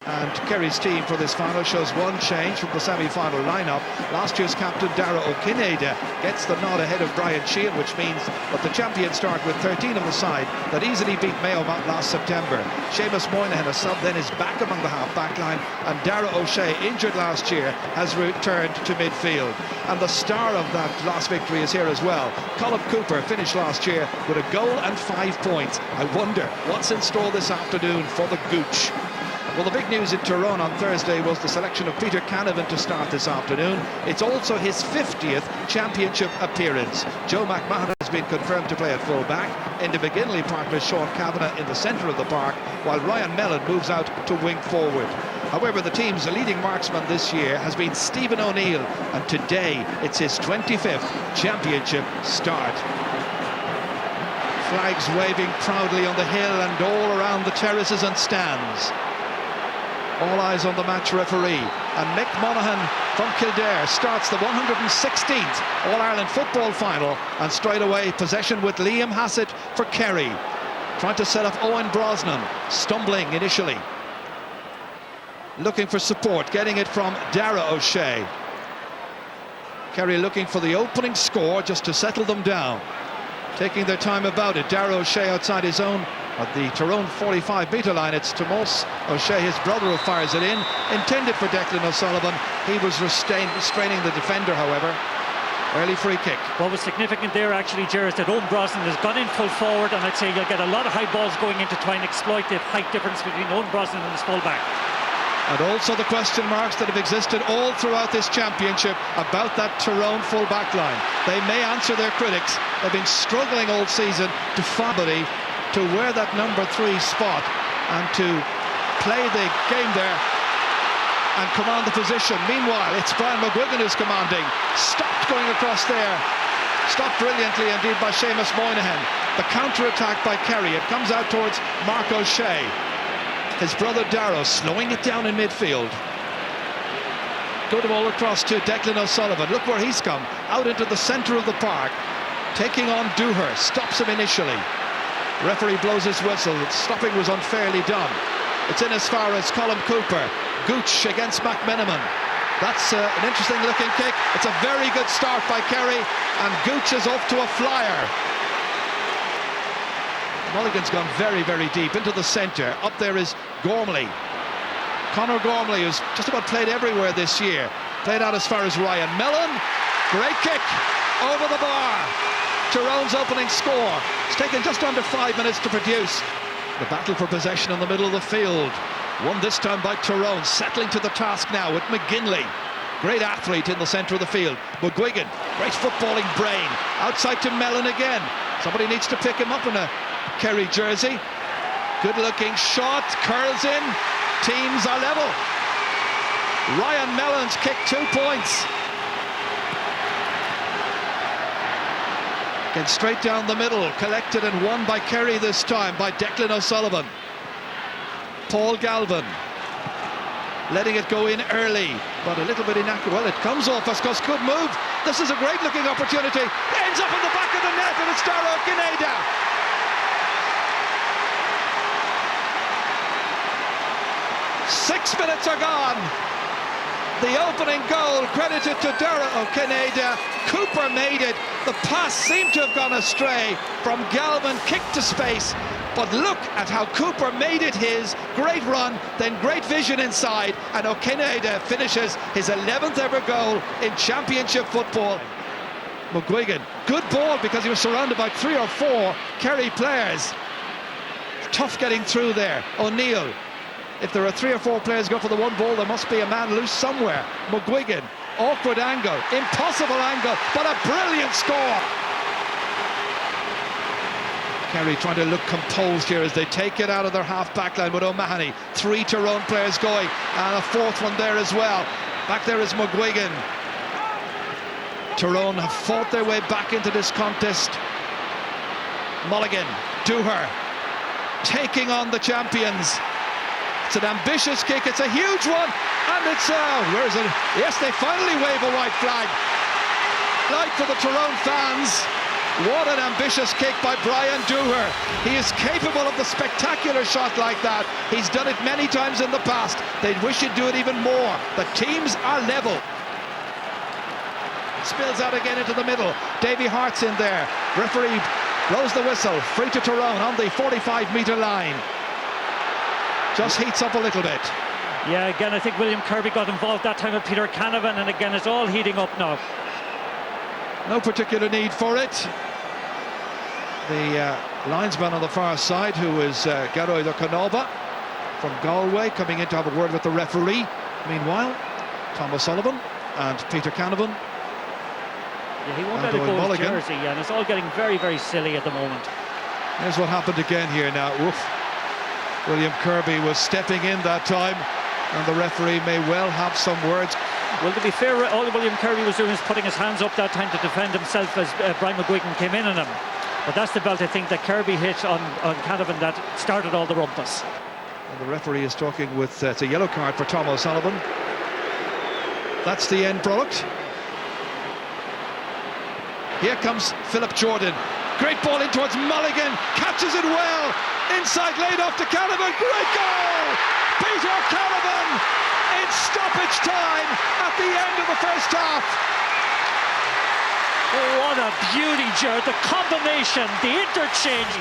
And Kerry's team for this final shows one change from the semi-final lineup. Last year's captain Dara O'Kinada gets the nod ahead of Brian Sheehan, which means that the champions start with 13 on the side that easily beat Mayo Mount last September. Seamus Moynihan, a sub, then is back among the half-back line, and Dara O'Shea, injured last year, has returned to midfield. And the star of that last victory is here as well. Colm Cooper finished last year with a goal and 5 points. I wonder what's in store this afternoon for the Gooch. Well, the big news in Tyrone on Thursday was the selection of Peter Canavan to start this afternoon. It's also his 50th championship appearance. Joe McMahon has been confirmed to play at full-back. Indy McGinley partners Sean Kavanagh in the centre of the park, while Ryan Mellon moves out to wing forward. However, the team's leading marksman this year has been Stephen O'Neill, and today it's his 25th championship start. Flags waving proudly on the hill and all around the terraces and stands. All eyes on the match referee, and Mick Monaghan from Kildare starts the 116th All-Ireland football final, and straight away possession with Liam Hassett for Kerry. Trying to set up Owen Brosnan, stumbling initially. Looking for support, getting it from Dara O'Shea. Kerry looking for the opening score just to settle them down. Taking their time about it. Dara O'Shea outside his own at the Tyrone 45-metre line. It's Tomas O'Shea, his brother, who fires it in. Intended for Declan O'Sullivan. He was restraining the defender, however. Early free kick. What was significant there, actually, Ger, is that Owen Brosnan has gone in full forward, and I'd say you'll get a lot of high balls going in to try and exploit the height difference between Owen Brosnan and his full-back. And also the question marks that have existed all throughout this championship about that Tyrone full-back line. They may answer their critics. They've been struggling all season to find somebody to wear that number 3 spot and to play the game there and command the position. Meanwhile, it's Brian McGuigan who's commanding. Stopped going across there. Stopped brilliantly indeed by Seamus Moynihan. The counter-attack by Kerry. It comes out towards Mark O'Shea. His brother Darrow slowing it down in midfield. Good ball across to Declan O'Sullivan. Look where he's come. Out into the centre of the park. Taking on Dooher. Stops him initially. Referee blows his whistle. Stopping was unfairly done. It's in as far as Colm Cooper. Gooch against McMenamin. That's an interesting looking kick. It's a very good start by Kerry, and Gooch is off to a flyer. Mulligan's gone very, very deep into the centre. Up there is Gormley. Conor Gormley, who's just about played everywhere this year. Played out as far as Ryan Mellon. Great kick over the bar. Tyrone's opening score. It's taken just under 5 minutes to produce. The battle for possession in the middle of the field. Won this time by Tyrone, settling to the task now with McGinley. Great athlete in the centre of the field. McGuigan, great footballing brain. Outside to Mellon again. Somebody needs to pick him up in a Kerry jersey. Good looking shot, curls in. Teams are level. Ryan Mellon's kicked 2 points. Again, straight down the middle, collected and won by Kerry this time by Declan O'Sullivan. Paul Galvin letting it go in early, but a little bit inaccurate. Well, it comes off, Ascos, good move. This is a great looking opportunity. Ends up in the back of the net, and it's Dara O'Kinada. Six minutes are gone. The opening goal credited to Dara O'Kinada. Cooper made it. The pass seemed to have gone astray from Galvin, kicked to space. But look at how Cooper made it his. Great run, then great vision inside, and O'Kinada finishes his 11th ever goal in championship football. McGuigan, good ball because he was surrounded by 3 or 4 Kerry players. Tough getting through there. O'Neill. If there are 3 or 4 players go for the one ball, there must be a man loose somewhere. McGuigan, awkward angle, impossible angle, but a brilliant score. Kerry trying to look composed here as they take it out of their half-back line with O'Mahony. 3 Tyrone players going, and a 4th one there as well. Back there is McGuigan. Tyrone have fought their way back into this contest. Mulligan, Dooher, taking on the champions. It's an ambitious kick, it's a huge one, and it's, where is it? Yes, they finally wave a white flag. Like for the Tyrone fans, What an ambitious kick by Brian Dooher. He is capable of the spectacular shot like that. He's done it many times in the past. They'd wish he'd do it even more. The teams are level. Spills out again into the middle. Davy Hart's in there. Referee blows the whistle. Free to Tyrone on the 45-metre line. Just heats up a little bit. Yeah, again, I think William Kirby got involved that time with Peter Canavan, and again, it's all heating up now. No particular need for it. The linesman on the far side, who is Geroid O'Canova from Galway, coming in to have a word with the referee. Meanwhile, Tom O'Sullivan and Peter Canavan. Yeah, he won't let it go to Jersey, and it's all getting very, very silly at the moment. Here's what happened again here now. Oof. William Kirby was stepping in that time, and the referee may well have some words. Well, to be fair, all William Kirby was doing is putting his hands up that time to defend himself as Brian McGuigan came in on him. But that's the belt, I think, that Kirby hit on Canavan that started all the rumpus. And the referee is talking with it's a yellow card for Tom O'Sullivan. That's the end product. Here comes Philip Jordan. Great ball in towards Mulligan. Catches it well. Inside, laid off to Canavan. Great goal! Peter Canavan in stoppage time at the end of the first half. Oh, what a beauty, Gerard. The combination, the interchange.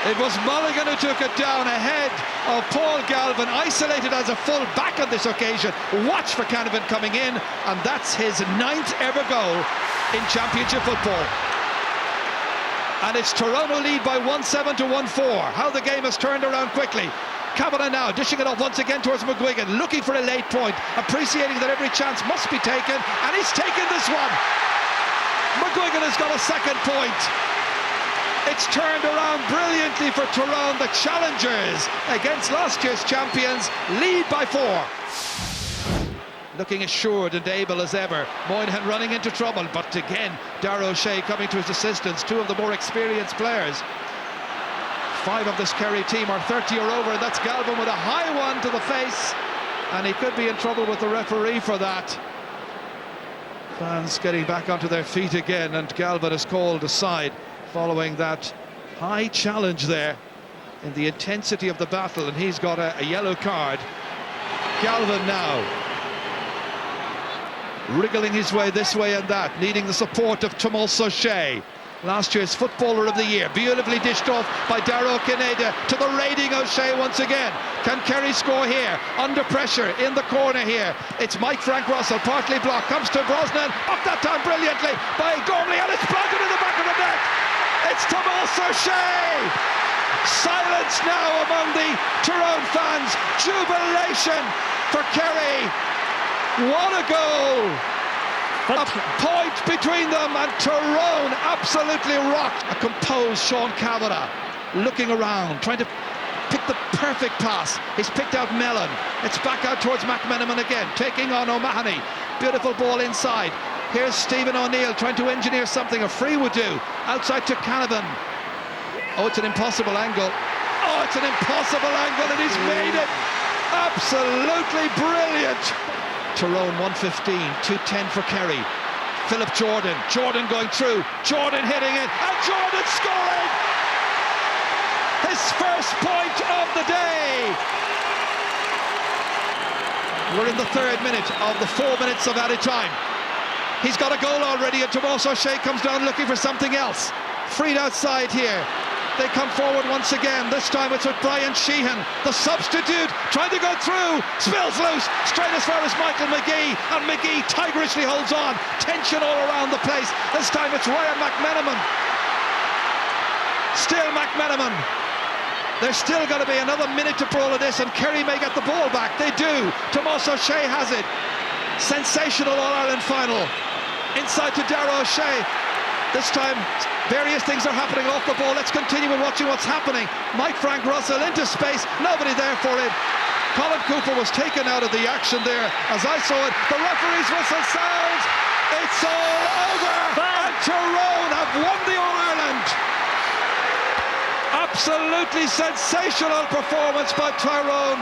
It was Mulligan who took it down ahead of Paul Galvin, isolated as a full back on this occasion. Watch for Canavan coming in, and that's his 9th ever goal in Championship football. And it's Tyrone lead by 1-7 to 1-4. How the game has turned around quickly. Kavanagh now dishing it off once again towards McGuigan, looking for a late point, appreciating that every chance must be taken, and he's taken this one. McGuigan has got a second point. It's turned around brilliantly for Tyrone. The challengers against last year's champions lead by 4. Looking assured and able as ever. Moynihan running into trouble, but again Darragh O'Shea coming to his assistance. 2 of the more experienced players. 5 of this Kerry team are 30 or over, and that's Galvin with a high one to the face, and he could be in trouble with the referee for that. Fans getting back onto their feet again, and Galvin is called aside following that high challenge there in the intensity of the battle, and he's got a yellow card. Galvin now wriggling his way this way and that, needing the support of Tomás O'Shea, last year's Footballer of the Year. Beautifully dished off by Darragh Kineda to the raiding O'Shea once again. Can Kerry score here? Under pressure in the corner here. It's Mike Frank Russell, partly blocked, comes to Brosnan, up that time brilliantly by Gormley, and it's blocked in the back of the net. It's Tomás O'Shea. Silence now among the Tyrone fans. Jubilation for Kerry. What a goal! A point between them, and Tyrone absolutely rocked. A composed Sean Kavanagh looking around, trying to pick the perfect pass. He's picked out Mellon. It's back out towards McMenamin again, taking on O'Mahony. Beautiful ball inside. Here's Stephen O'Neill trying to engineer something a free would do. Outside to Canavan. Oh, it's an impossible angle. Oh, it's an impossible angle, and he's made it. Absolutely brilliant. Tyrone 115, 210 for Kerry. Philip Jordan, Jordan going through, Jordan hitting it, and Jordan scoring! His first point of the day! We're in the 3rd minute of the 4 minutes of added time. He's got a goal already, and Tomás O'Shea comes down looking for something else. Freed outside here. They come forward once again. This time it's with Brian Sheehan, the substitute, trying to go through. Spills loose, straight as far as Michael McGee, and McGee tigerishly holds on. Tension all around the place. This time it's Ryan McMenamin. Still McMenamin. There's still got to be another minute to all of this, and Kerry may get the ball back. They do. Tomás O'Shea has it. Sensational All-Ireland final. Inside to Darragh O'Shea. This time, various things are happening off the ball. Let's continue with watching what's happening. Mike Frank Russell into space. Nobody there for him. Colin Cooper was taken out of the action there. As I saw it, the referee's whistle sounds. It's all over. And Tyrone have won the All-Ireland. Absolutely sensational performance by Tyrone.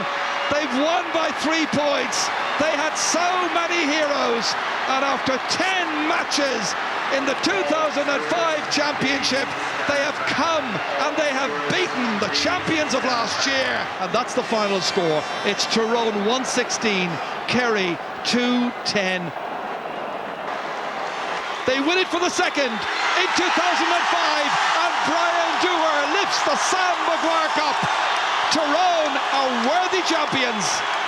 They've won by 3 points. They had so many heroes, and after 10 matches, in the 2005 championship. They have come and they have beaten the champions of last year. And that's the final score. It's Tyrone 116, Kerry 210. They win it for the second in 2005, and Brian Dewar lifts the Sam Maguire Cup. Tyrone are worthy champions.